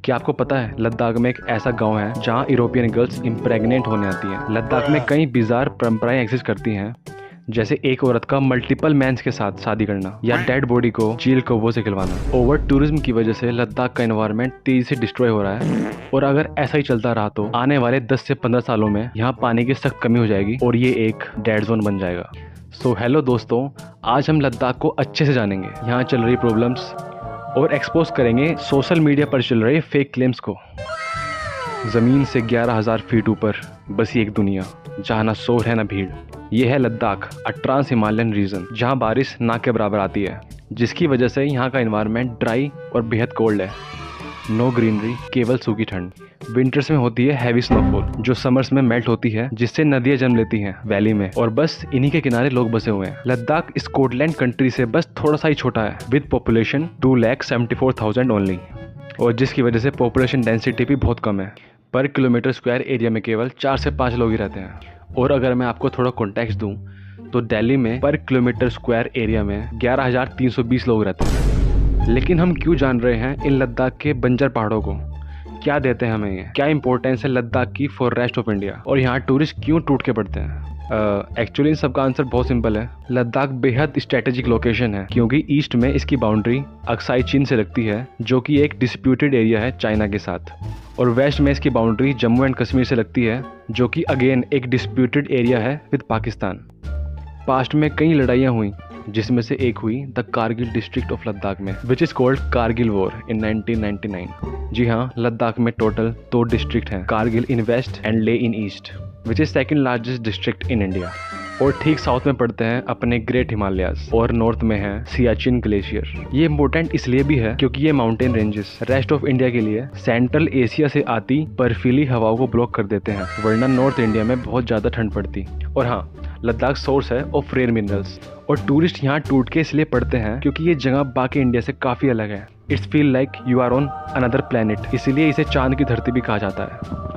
क्या आपको पता है लद्दाख में एक ऐसा गांव है जहां यूरोपियन गर्ल्स इम्प्रेग्नेंट होने आती हैं। लद्दाख में कई बिजार परंपराएं एग्जिस्ट करती हैं, जैसे एक औरत का मल्टीपल मैंस के साथ शादी करना या डेड बॉडी को चील कौवों से खिलवाना। ओवर टूरिज्म की वजह से लद्दाख का एनवायरनमेंट तेजी से डिस्ट्रॉय हो रहा है और अगर ऐसा ही चलता रहा तो आने वाले 10 से 15 सालों में यहाँ पानी की सख्त कमी हो जाएगी और ये एक डेड जोन बन जाएगा। सो हेलो दोस्तों, आज हम लद्दाख को अच्छे से जानेंगे, यहाँ चल रही प्रॉब्लम्स और एक्सपोज करेंगे सोशल मीडिया पर चल रहे फेक क्लेम्स को। ज़मीन से 11,000 फीट ऊपर बसी एक दुनिया जहाँ ना शोर है ना भीड़। ये है Ladakh, a trans Himalayan region, जहाँ बारिश ना के बराबर आती है, जिसकी वजह से यहाँ का एनवायरनमेंट ड्राई और बेहद कोल्ड है। नो ग्रीनरी, केवल सूखी ठंड। विंटर्स में होती है हैवी स्नोफॉल जो समर्स में मेल्ट होती है, जिससे नदियाँ जन्म लेती हैं वैली में, और बस इन्हीं के किनारे लोग बसे हुए हैं। लद्दाख स्कॉटलैंड कंट्री से बस थोड़ा सा ही छोटा है, विद पॉपुलेशन 2,74,000 ओनली, और जिसकी वजह से पॉपुलेशन डेंसिटी भी बहुत कम है। पर किलोमीटर स्क्वायर एरिया में केवल 4 से 5 लोग ही रहते हैं। और अगर मैं आपको थोड़ा कॉन्टेक्स्ट दूं तो दिल्ली में पर किलोमीटर स्क्वायर एरिया में 11,320 लोग रहते हैं। लेकिन हम क्यों जान रहे हैं इन लद्दाख के बंजर पहाड़ों को? क्या देते हैं हमें ये? क्या इंपॉर्टेंस है लद्दाख की फॉर रेस्ट ऑफ इंडिया? और यहाँ टूरिस्ट क्यों टूट के पड़ते हैं? एक्चुअली इन सबका आंसर बहुत सिंपल है। लद्दाख बेहद स्ट्रेटेजिक लोकेशन है क्योंकि ईस्ट में इसकी बाउंड्री अक्साई चीन से लगती है, जो कि एक डिस्प्यूटेड एरिया है चाइना के साथ, और वेस्ट में इसकी बाउंड्री जम्मू एंड कश्मीर से लगती है, जो कि अगेन एक डिस्प्यूटेड एरिया है विद पाकिस्तान। पास्ट में कई लड़ाइयाँ हुई, जिसमें से एक हुई the Kargil district of Ladakh में, which is called Kargil war in 1999। जी हाँ, लद्दाख में टोटल 2 डिस्ट्रिक्ट हैं, कारगिल इन west and Leh in east, which is second largest district in India. और ठीक साउथ में पड़ते हैं अपने ग्रेट हिमालयाज, और नॉर्थ में है सियाचिन ग्लेशियर। ये इंपॉर्टेंट इसलिए भी है क्योंकि ये mountain ranges rest of India के लिए सेंट्रल एशिया से आती बर्फीली हवाओं को ब्लॉक कर देते हैं, वरना नॉर्थ इंडिया में बहुत ज़्यादा ठंड पड़ती। और हाँ, लद्दाख सोर्स है ऑफ रेयर मिनरल्स, और टूरिस्ट यहाँ टूट के इसलिए पड़ते हैं क्योंकि ये जगह बाकी इंडिया से काफ़ी अलग है। It's feel like you are on another planet, इसीलिए इसे चांद की धरती भी कहा जाता है।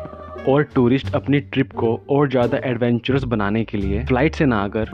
और टूरिस्ट अपनी ट्रिप को और ज़्यादा एडवेंचरस बनाने के लिए फ्लाइट से ना आकर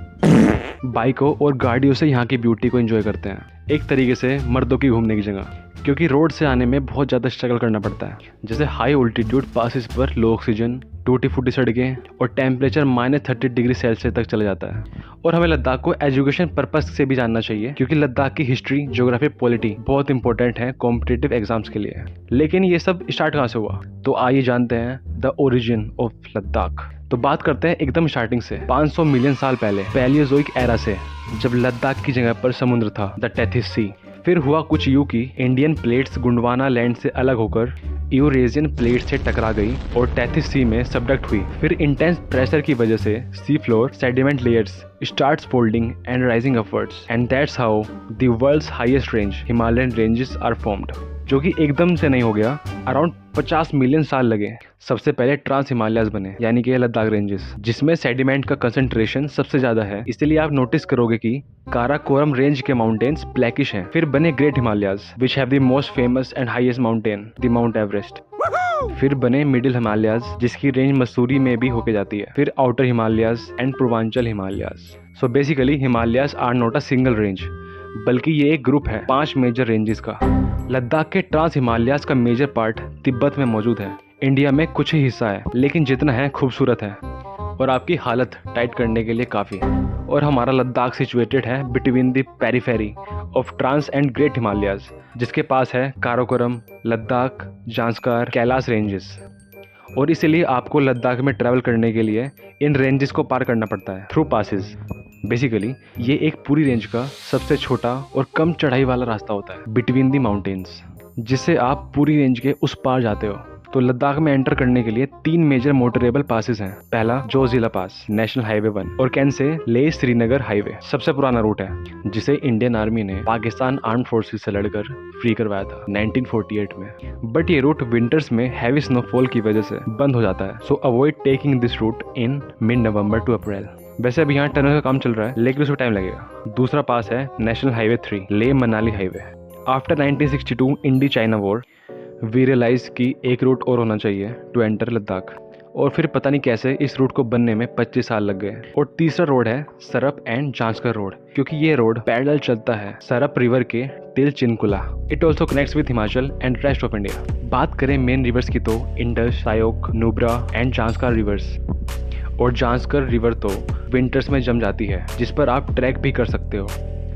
बाइकों और गाड़ियों से यहाँ की ब्यूटी को एंजॉय करते हैं। एक तरीके से मर्दों की घूमने की जगह, क्योंकि रोड से आने में बहुत ज़्यादा स्ट्रगल करना पड़ता है, जैसे हाई ऑल्टीट्यूड पासिस पर लो ऑक्सीजन, टूटी फूटी सड़कें, और टेम्परेचर -30 डिग्री सेल्सियस तक चला जाता है। और हमें लद्दाख को एजुकेशन पर्पस से भी जानना चाहिए, क्योंकि लद्दाख की हिस्ट्री, ज्योग्राफी, पॉलिटी बहुत इंपॉर्टेंट है कॉम्पिटिटिव एग्जाम्स के लिए। लेकिन ये सब स्टार्ट कहाँ से हुआ? तो आइए जानते हैं द ओरिजिन ऑफ लद्दाख। तो बात करते हैं एकदम स्टार्टिंग से, 500 मिलियन साल पहले, पैलियोजोइक एरा से, जब लद्दाख की जगह पर समुद्र था, द टेथिस सी। फिर हुआ कुछ यूं कि इंडियन प्लेट्स गुंडवाना लैंड से अलग होकर यूरेशियन प्लेट से टकरा गई और टेथिस सी में सबडक्ट हुई। फिर इंटेंस प्रेशर की वजह से sea floor sediment layers starts folding and rising upwards, and that's how the world's highest range Himalayan ranges are formed, जो कि एकदम से नहीं हो गया, अराउंड 50 मिलियन साल लगे। सबसे पहले ट्रांस हिमालयाज बने, यानी कि लद्दाख रेंजेस, जिसमें सेडिमेंट का कंसंट्रेशन सबसे ज्यादा है, इसलिए आप नोटिस करोगे कि काराकोरम रेंज के माउंटेन्स ब्लैकिश हैं। फिर बने great Himalayas, which have the most famous and highest mountain, the mount Everest. फिर बने मिडिल हिमालयाज, जिसकी रेंज मसूरी में भी होके जाती है। फिर outer Himalayas and Purvanchal Himalayas. So basically Himalayas are not a single range, बल्कि ये एक ग्रुप है 5 मेजर रेंजेस का। लद्दाख के ट्रांस हिमालयाज का मेजर पार्ट तिब्बत में मौजूद है। इंडिया में कुछ ही हिस्सा है, लेकिन जितना है खूबसूरत है और आपकी हालत टाइट करने के लिए काफ़ी है। और हमारा लद्दाख सिचुएटेड है between the periphery of trans and great Himalayas, जिसके पास है काराकोरम, लद्दाख, जांस्कार, कैलाश रेंजेस। और इसीलिए आपको लद्दाख में ट्रैवल करने के लिए इन रेंजेस को पार करना पड़ता है थ्रू पासेस। बेसिकली ये एक पूरी रेंज का सबसे छोटा और कम चढ़ाई वाला रास्ता होता है बिटवीन दी माउंटेन्स, जिससे आप पूरी रेंज के उस पार जाते हो। तो लद्दाख में एंटर करने के लिए 3 मेजर मोटरेबल पासेस हैं। पहला जोजिला पास, नेशनल हाईवे 1, और कैन से ले श्रीनगर हाईवे सबसे पुराना रूट है, जिसे इंडियन आर्मी ने पाकिस्तान आर्म फोर्सेस से लड़कर फ्री करवाया था 1948 में। बट ये रूट विंटर्स में हैवी स्नोफॉल की वजह से बंद हो जाता है, so avoid taking this route in mid November to April. वैसे अभी यहाँ टनल का काम चल रहा है, लेकिन उसमें टाइम लगेगा। दूसरा पास है national highway 3, Leh Manali highway. After 1962 Indo China war we realise कि एक रूट और होना चाहिए टू एंटर लद्दाख, और फिर पता नहीं कैसे इस रूट को बनने में 25 साल लग गए। और तीसरा रोड है सरप एंड जांस्कर रोड, क्योंकि ये रोड पैरेलल चलता है सरप रिवर के till Chinkula. It also connects with Himachal and rest of India. बात करें मेन रिवर्स की तो इंडस, सायोक, नुब्रा एंड जांस्कर रिवर्स। और जांस्कर रिवर तो विंटर्स में जम जाती है, जिस पर आप ट्रैक भी कर सकते हो।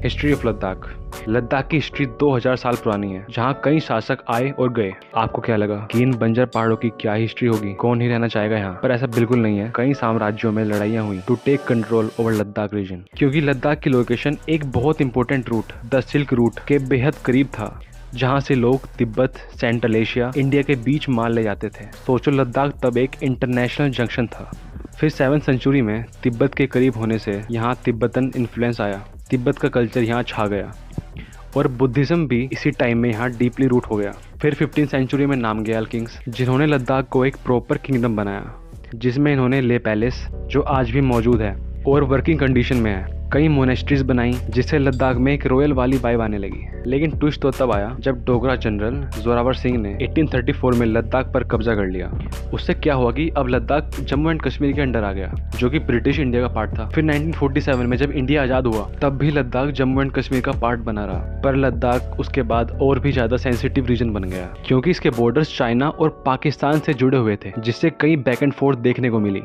History of Ladakh. लद्दाख की हिस्ट्री 2000 साल पुरानी है, जहाँ कई शासक आए और गए। आपको क्या लगा कि इन बंजर पहाड़ों की क्या हिस्ट्री होगी, कौन ही रहना चाहेगा यहाँ? पर ऐसा बिल्कुल नहीं है। कई साम्राज्यों में लड़ाइयाँ हुई to take control over Ladakh region, क्योंकि लद्दाख की लोकेशन एक बहुत important route the silk route के बेहद करीब था, जहाँ से लोग तिब्बत, सेंट्रल एशिया, इंडिया के बीच माल ले जाते थे। सोचो, लद्दाख तब एक इंटरनेशनल जंक्शन था। फिर 7वीं सेंचुरी में तिब्बत के करीब होने से यहाँ तिब्बतन इन्फ्लुएंस आया, तिब्बत का कल्चर यहाँ छा गया और बुद्धिज्म भी इसी टाइम में यहाँ डीपली रूट हो गया। फिर 15वीं सेंचुरी में नामग्याल किंग्स, जिन्होंने लद्दाख को एक प्रॉपर किंगडम बनाया, जिसमें इन्होंने ले पैलेस, जो आज भी मौजूद है और वर्किंग कंडीशन में है, कई मोनेस्ट्रीज बनाई, जिससे लद्दाख में एक रॉयल वाली वाइब आने लगी। लेकिन ट्विस्ट तो तब आया जब डोगरा जनरल जोरावर सिंह ने 1834 में लद्दाख पर कब्जा कर लिया। उससे क्या हुआ कि अब लद्दाख जम्मू एंड कश्मीर के अंडर आ गया, जो कि ब्रिटिश इंडिया का पार्ट था। फिर 1947 में जब इंडिया आजाद हुआ, तब भी लद्दाख जम्मू एंड कश्मीर का पार्ट बना रहा। पर लद्दाख उसके बाद और भी ज्यादा सेंसिटिव रीजन बन गया, क्योंकि इसके बॉर्डर्स चाइना और पाकिस्तान से जुड़े हुए थे, जिससे कई बैक एंड फोर्थ देखने को मिली।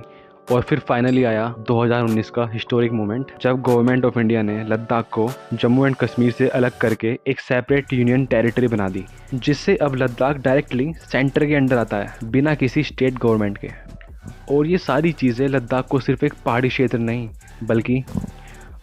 और फिर फाइनली आया 2019 का हिस्टोरिक मोमेंट, जब गवर्नमेंट ऑफ इंडिया ने लद्दाख को जम्मू एंड कश्मीर से अलग करके एक सेपरेट यूनियन टेरिटरी बना दी, जिससे अब लद्दाख डायरेक्टली सेंटर के अंडर आता है, बिना किसी स्टेट गवर्नमेंट के। और ये सारी चीज़ें लद्दाख को सिर्फ एक पहाड़ी क्षेत्र नहीं, बल्कि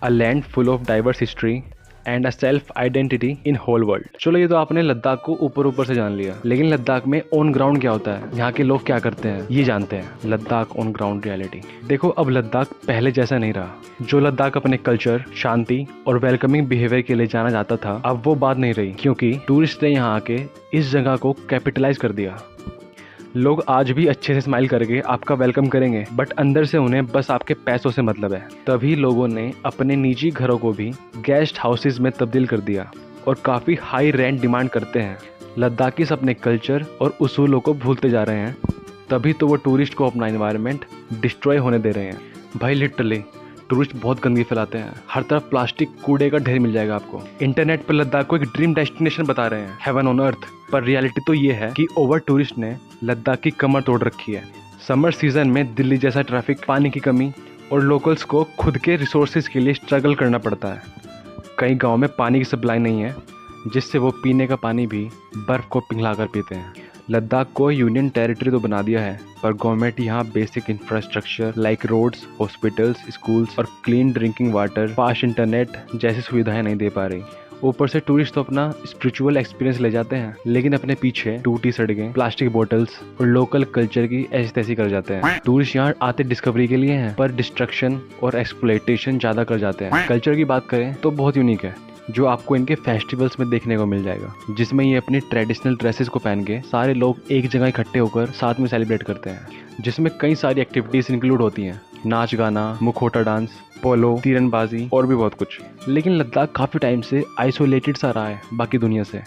a land full of diverse history and a self identity in whole world. चलो, ये तो आपने लद्दाख को ऊपर ऊपर से जान लिया, लेकिन लद्दाख में ऑन ग्राउंड क्या होता है, यहाँ के लोग क्या करते हैं, ये जानते हैं। Ladakh on ground reality. देखो, अब लद्दाख पहले जैसा नहीं रहा। जो लद्दाख अपने कल्चर, शांति और वेलकमिंग बिहेवियर के लिए जाना जाता था, अब वो बात नहीं रही, क्योंकि टूरिस्ट ने यहाँ आके इस जगह को कैपिटलाइज कर दिया। लोग आज भी अच्छे से स्माइल करके आपका वेलकम करेंगे, बट अंदर से उन्हें बस आपके पैसों से मतलब है। तभी लोगों ने अपने निजी घरों को भी गेस्ट हाउसेज में तब्दील कर दिया और काफ़ी हाई रेंट डिमांड करते हैं। लद्दाखीस अपने कल्चर और उसूलों को भूलते जा रहे हैं, तभी तो वो टूरिस्ट को अपना एनवायरनमेंट डिस्ट्रॉय होने दे रहे हैं। भाई लिटरली टूरिस्ट बहुत गंदगी फैलाते हैं, हर तरफ प्लास्टिक कूड़े का ढेर मिल जाएगा आपको। इंटरनेट पर लद्दाख को एक ड्रीम डेस्टिनेशन बता रहे हैं, हेवन ऑन अर्थ, पर रियलिटी तो ये है कि ओवर टूरिस्ट ने लद्दाख की कमर तोड़ रखी है। समर सीजन में दिल्ली जैसा ट्रैफिक, पानी की कमी और लोकल्स को खुद के रिसोर्सेज के लिए स्ट्रगल करना पड़ता है। कई गाँव में पानी की सप्लाई नहीं है, जिससे वो पीने का पानी भी बर्फ़ को पिघला कर पीते हैं। लद्दाख को यूनियन टेरिटरी तो बना दिया है, पर गवर्नमेंट यहाँ basic infrastructure like roads, hospitals, schools और clean drinking water, fast internet जैसी सुविधाएं नहीं दे पा रही। ऊपर से टूरिस्ट तो अपना स्पिरिचुअल एक्सपीरियंस ले जाते हैं, लेकिन अपने पीछे टूटी सड़कें, प्लास्टिक बोतल्स और लोकल कल्चर की ऐसी तैसी कर जाते हैं। टूरिस्ट यहाँ आते डिस्कवरी के लिए हैं, पर डिस्ट्रक्शन और एक्सप्लॉयटेशन ज़्यादा कर जाते हैं। कल्चर की बात करें तो बहुत यूनिक है, जो आपको इनके फेस्टिवल्स में देखने को मिल जाएगा, जिसमें ये अपनी ट्रेडिशनल ड्रेसेस को पहन के सारे लोग एक जगह इकट्ठे होकर साथ में सेलिब्रेट करते हैं, जिसमें कई सारी एक्टिविटीज इंक्लूड होती हैं, नाच गाना, मुखौटा डांस, पोलो, तीरंदाजी और भी बहुत कुछ। लेकिन लद्दाख काफ़ी टाइम से आइसोलेटेड सा रहा है बाकी दुनिया से,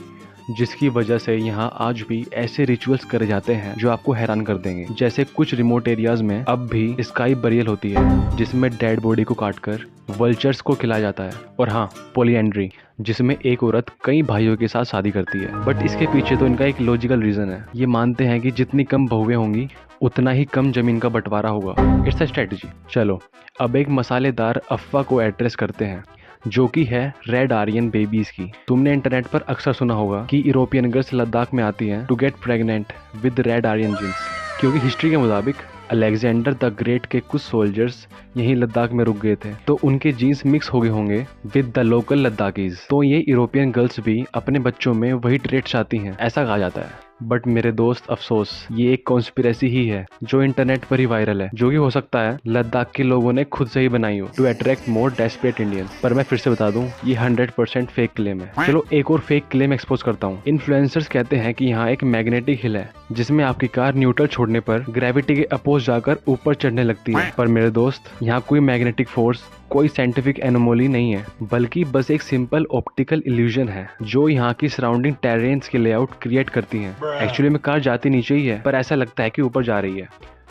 जिसकी वजह से यहाँ आज भी ऐसे रिचुअल्स करे जाते हैं जो आपको हैरान कर देंगे। जैसे कुछ रिमोट एरियाज में अब भी स्काई बरियल होती है, जिसमें डेड बॉडी को काटकर वल्चर्स को खिलाया जाता है। और हाँ, पॉलीएंड्री, जिसमें एक औरत कई भाइयों के साथ शादी करती है। बट इसके पीछे तो इनका एक लॉजिकल रीजन है। ये मानते हैं कि जितनी कम बहुएं होंगी, उतना ही कम जमीन का बंटवारा होगा। It's a strategy. चलो, अब एक मसालेदार अफवाह को एड्रेस करते हैं, जो कि है रेड आर्यन बेबीज की। तुमने इंटरनेट पर अक्सर सुना होगा कि यूरोपियन गर्ल्स लद्दाख में आती हैं to get pregnant with red Aryan genes, क्योंकि हिस्ट्री के मुताबिक अलेक्जेंडर द ग्रेट के कुछ सोल्जर्स यहीं लद्दाख में रुक गए थे, तो उनके जीन्स मिक्स हो गए होंगे विद द लोकल लद्दाखीज। तो ये यूरोपियन गर्ल्स भी अपने बच्चों में वही ट्रेट चाहती हैं, ऐसा कहा जाता है। बट मेरे दोस्त, अफसोस, ये एक कॉन्स्पिरेसी ही है जो इंटरनेट पर ही वायरल है, जो कि हो सकता है लद्दाख के लोगों ने खुद से ही बनाई हो to attract more desperate Indians. पर मैं फिर से बता दूं, ये 100% फेक क्लेम है। चलो, एक और फेक क्लेम एक्सपोज करता हूँ। इन्फ्लुएंसर्स कहते हैं कि यहाँ एक मैग्नेटिक हिल है, जिसमें आपकी कार न्यूट्रल छोड़ने पर ग्रेविटी के अपोज जाकर ऊपर चढ़ने लगती है। पर मेरे दोस्त, यहाँ कोई मैग्नेटिक फोर्स, कोई साइंटिफिक एनोमोली नहीं है, बल्कि बस एक सिंपल ऑप्टिकल इल्यूजन है, जो यहाँ की सराउंडिंग टेरेन्स के लेआउट क्रिएट करती है। एक्चुअली में कार जाती नीचे ही है, पर ऐसा लगता है कि ऊपर जा रही है।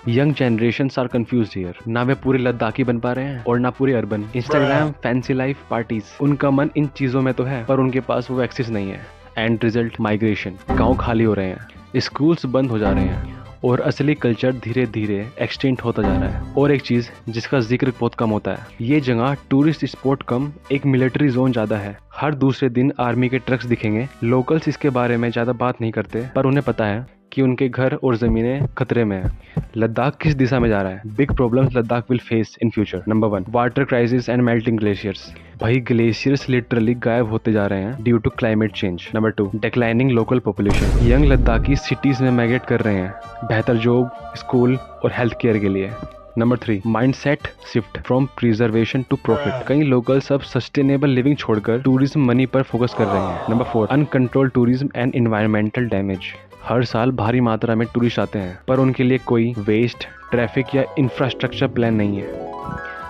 Young generations are confused here, ना वे पूरे लद्दाखी बन पा रहे हैं और ना पूरे urban. Instagram, fancy life, parties, उनका मन इन चीजों में तो है पर उनके पास वो एक्सेस नहीं है। एंड रिजल्ट माइग्रेशन, गांव खाली हो रहे हैं, स्कूल्स बंद हो जा रहे हैं और असली कल्चर धीरे धीरे एक्सटिंक्ट होता जा रहा है। और एक चीज जिसका जिक्र बहुत कम होता है, ये जगह टूरिस्ट स्पॉट कम एक मिलिट्री जोन ज्यादा है। हर दूसरे दिन आर्मी के ट्रक्स दिखेंगे। लोकल्स इसके बारे में ज्यादा बात नहीं करते पर उन्हें पता है कि उनके घर और जमीनें खतरे में हैं। लद्दाख किस दिशा में जा रहा है? Big problems Ladakh will face in future. Number 1, water crisis and melting glaciers. भाई ग्लेशियर्स लिटरली गायब होते जा रहे हैं due to climate change. Number 2, declining local population. Young Ladakhi cities में माइग्रेट कर रहे हैं बेहतर जॉब, स्कूल और हेल्थ केयर के लिए। Number 3, mindset shift from preservation to profit. कई लोकल सब सस्टेनेबल लिविंग छोड़कर टूरिज्म मनी पर फोकस कर रहे हैं। Number 4, uncontrolled tourism and environmental damage. हर साल भारी मात्रा में टूरिस्ट आते हैं पर उनके लिए कोई वेस्ट, ट्रैफिक या इंफ्रास्ट्रक्चर प्लान नहीं है।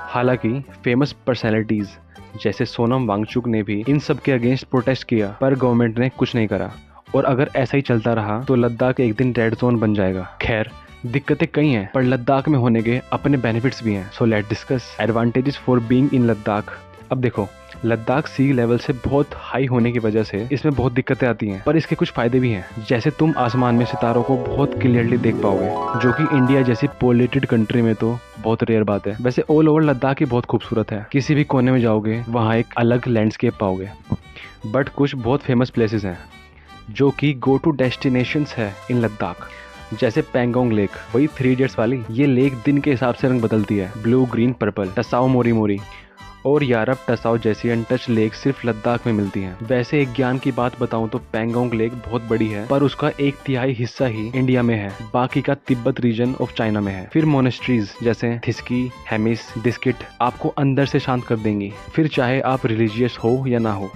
हालांकि फेमस पर्सनैलिटीज जैसे सोनम वांगचुक ने भी इन सब के अगेंस्ट प्रोटेस्ट किया पर गवर्नमेंट ने कुछ नहीं करा। और अगर ऐसा ही चलता रहा तो लद्दाख एक दिन रेड जोन बन जाएगा। खैर, दिक्कतें कई हैं पर लद्दाख में होने के अपने बेनिफिट्स भी हैं। So let's discuss advantages for being in Ladakh. अब देखो, लद्दाख सी लेवल से बहुत हाई होने की वजह से इसमें बहुत दिक्कतें आती हैं पर इसके कुछ फायदे भी हैं। जैसे तुम आसमान में सितारों को बहुत क्लियरली देख पाओगे, जो कि इंडिया जैसी पोल्यूटेड कंट्री में तो बहुत रेयर बात है। वैसे ऑल ओवर लद्दाख ही बहुत खूबसूरत है, किसी भी कोने में जाओगे वहाँ एक अलग लैंडस्केप पाओगे। बट कुछ बहुत फेमस प्लेसेस हैं जो कि गो टू डेस्टिनेशंस है इन लद्दाख, जैसे पैंगोंग लेक, वही 3 इडियट्स वाली। ये लेक दिन के हिसाब से रंग बदलती है, ब्लू, ग्रीन, पर्पल। टसाओ मोरी मोरी और यारप टसाओ जैसी अनटच लेक सिर्फ लद्दाख में मिलती हैं। वैसे एक ज्ञान की बात बताऊं तो पैंगोंग लेक बहुत बड़ी है पर उसका 1/3 हिस्सा ही इंडिया में है, बाकी का तिब्बत रीजन ऑफ चाइना में है। फिर मोनेस्ट्रीज जैसे थिस्की, हेमिस, डिस्किट आपको अंदर से शांत कर देंगी, फिर चाहे आप रिलीजियस हो या ना हो।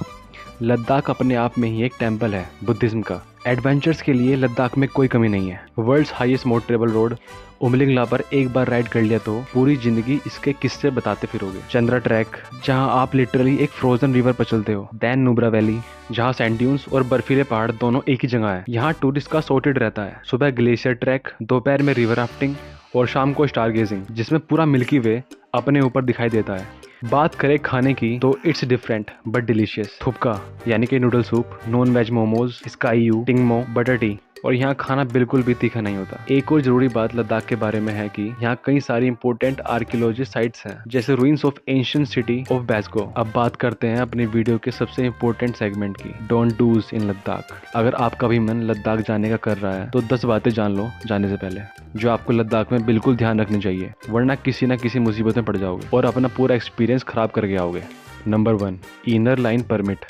लद्दाख अपने आप में ही एक टेम्पल है बुद्धिज्म का। एडवेंचर्स के लिए लद्दाख में कोई कमी नहीं है। World's highest motorable road Umlingla पर एक बार राइड कर लिया तो पूरी जिंदगी इसके किस्से बताते फिरोगे। चंद्रा ट्रैक, जहां आप लिटरली एक फ्रोजन रिवर पर चलते हो। दैन नुब्रा वैली, जहां सैंड ड्यून्स और बर्फीले पहाड़ दोनों एक ही जगह है। यहाँ टूरिस्ट का सॉर्टेड रहता है। सुबह ग्लेशियर ट्रैक, दोपहर में रिवर राफ्टिंग और शाम को स्टार गेजिंग, जिसमें पूरा मिल्की वे अपने ऊपर दिखाई देता है। बात करें खाने की तो इट्स डिफरेंट बट डिलीशियस। थुपका यानी कि noodle soup, non veg momos, skyu, tingmo, butter tea, और यहाँ खाना बिल्कुल भी तीखा नहीं होता। एक और जरूरी बात लद्दाख के बारे में है कि यहाँ कई सारी इंपॉर्टेंट आर्कियोलॉजी साइट्स हैं, जैसे ruins of ancient city of बेस्को। अब बात करते हैं अपनी वीडियो के सबसे इंपॉर्टेंट सेगमेंट की, डोंट डूज इन लद्दाख। अगर आपका भी मन लद्दाख जाने का कर रहा है तो 10 बातें जान लो जाने से पहले, जो आपको लद्दाख में बिल्कुल ध्यान रखनी चाहिए, वरना किसी न किसी मुसीबत में पड़ जाओगे और अपना पूरा एक्सपीरियंस खराब करके आओगे। Number 1, inner line permit.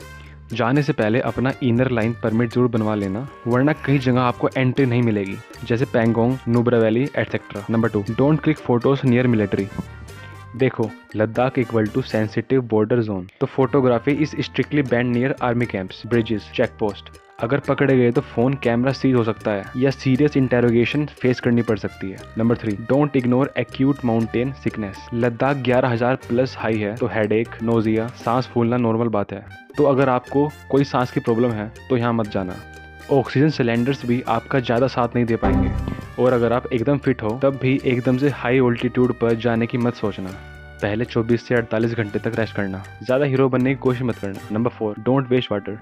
जाने से पहले अपना इनर लाइन परमिट जरूर बनवा लेना, वरना कई जगह आपको एंट्री नहीं मिलेगी, जैसे Pangong, Nubra valley etcetera. Number 2, don't click photos near military. देखो, Ladakh equal to sensitive border zone, तो photography is strictly ban near army camps, bridges, check post. अगर पकड़े गए तो फोन कैमरा सीज हो सकता है या सीरियस इंटेरोगेशन फेस करनी पड़ सकती है। Number 3, don't ignore acute mountain sickness. Ladakh 11,000 plus high है तो हेडेक, नोजिया, सांस फूलना नॉर्मल बात है। तो अगर आपको कोई सांस की प्रॉब्लम है तो यहाँ मत जाना। ऑक्सीजन सिलेंडर्स भी आपका ज़्यादा साथ नहीं दे पाएंगे, और अगर आप एकदम फिट हो तब भी एकदम से हाई ऑल्टीट्यूड पर जाने की मत सोचना। पहले 24 से 48 घंटे तक रेस्ट करना, ज़्यादा हीरो बनने की कोशिश मत करना। Number 4, don't waste water.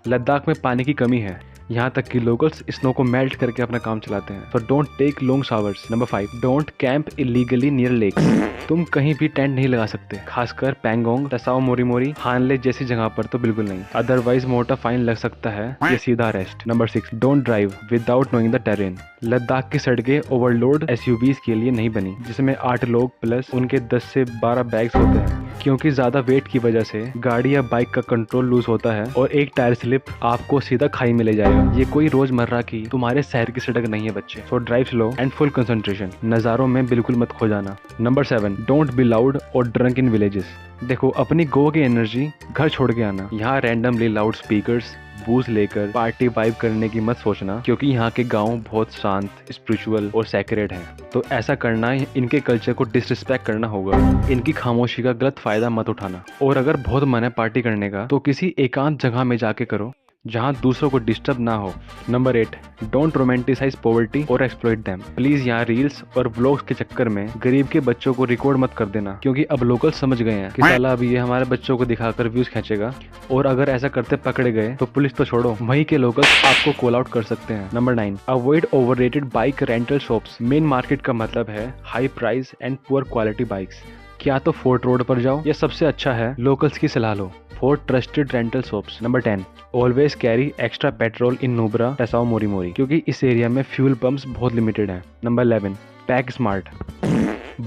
Ladakh में पानी की कमी है, यहाँ तक कि लोकल्स स्नो को मेल्ट करके अपना काम चलाते हैं, तो don't take long showers. Number 5, don't camp illegally near lakes. तुम कहीं भी टेंट नहीं लगा सकते, खासकर पैंगोंग, टसाओ मोरी मोरी, हानले जैसी जगह पर तो बिल्कुल नहीं, अदरवाइज मोटा फाइन लग सकता है या सीधा arrest. Number 6, don't drive without knowing the terrain. Ladakh की सड़कें ओवरलोड एसयूवीज के लिए नहीं बनी, जिसमें 8 लोग प्लस उनके 10 से 12 बैग्स होते हैं, क्योंकि ज्यादा वेट की वजह से गाड़ी या बाइक का कंट्रोल लूज होता है और एक टायर स्लिप आपको सीधा खाई में ले जाएगा। ये कोई रोजमर्रा की तुम्हारे शहर की सड़क नहीं है बच्चे, so drive slow and full concentration, नजारों में बिल्कुल मत खो जाना। नंबर 7, डोंट बी लाउड और ड्रंक इन विलेजेस। देखो, अपनी गो की एनर्जी घर छोड़ के आना। यहाँ रैंडमली लाउड स्पीकर्स, बूज लेकर पार्टी वाइब करने की मत सोचना, क्योंकि यहाँ के गांव बहुत शांत, स्पिरिचुअल और सैक्रेड हैं। तो ऐसा करना इनके कल्चर को डिसरिस्पेक्ट करना होगा। इनकी खामोशी का गलत फायदा मत उठाना। और अगर बहुत मन है पार्टी करने का तो किसी एकांत जगह में जाके करो, जहां दूसरों को डिस्टर्ब ना हो। नंबर 8, डोंट रोमांटिसाइज पॉवर्टी और एक्सप्लॉइट देम। प्लीज यहाँ रील्स और व्लॉग्स के चक्कर में गरीब के बच्चों को रिकॉर्ड मत कर देना, क्योंकि अब लोकल समझ गए हैं कि साला अभी ये हमारे बच्चों को दिखाकर व्यूज खींचेगा, और अगर ऐसा करते पकड़े गए तो पुलिस तो छोड़ो, वहीं के लोकल्स आपको कॉल आउट कर सकते हैं। Number 9, avoid overrated bike rental shops. Main market का मतलब है high price and poor quality bikes. क्या तो फोर्ट रोड पर जाओ, या सबसे अच्छा है लोकल्स की सलाह लो, for trusted rental shops. Number 10, always carry extra petrol in Nubra, Tso, Moriri, क्योंकि इस एरिया में फ्यूल पंप्स बहुत लिमिटेड हैं। Number 11, pack smart.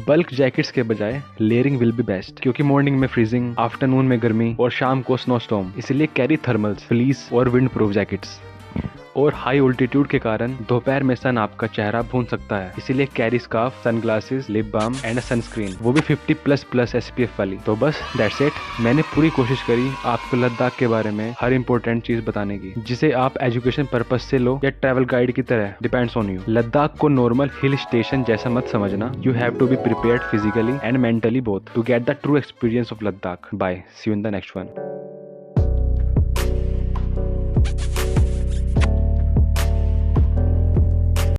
Bulk jackets के बजाय लेयरिंग विल बी बेस्ट, क्योंकि मॉर्निंग में फ्रीजिंग, आफ्टरनून में गर्मी और शाम को स्नो स्टॉर्म, इसलिए कैरी थर्मल्स, फ्लीस और विंड प्रूफ जैकेट्स। और हाई ऑल्टीट्यूड के कारण दोपहर में सन आपका चेहरा भून सकता है, इसीलिए carry scarf, sunglasses, lip balm and sunscreen, वो भी 50++ SPF वाली। तो बस दैट्स इट। मैंने पूरी कोशिश करी आपको लद्दाख के बारे में हर इंपॉर्टेंट चीज बताने की, जिसे आप एजुकेशन पर्पज से लो या ट्रैवल गाइड की तरह, डिपेंड्स ऑन यू। लद्दाख को नॉर्मल हिल स्टेशन जैसा मत समझना। You have to be prepared physically and mentally both to get the true experience of Ladakh. Bye, see you in the next one.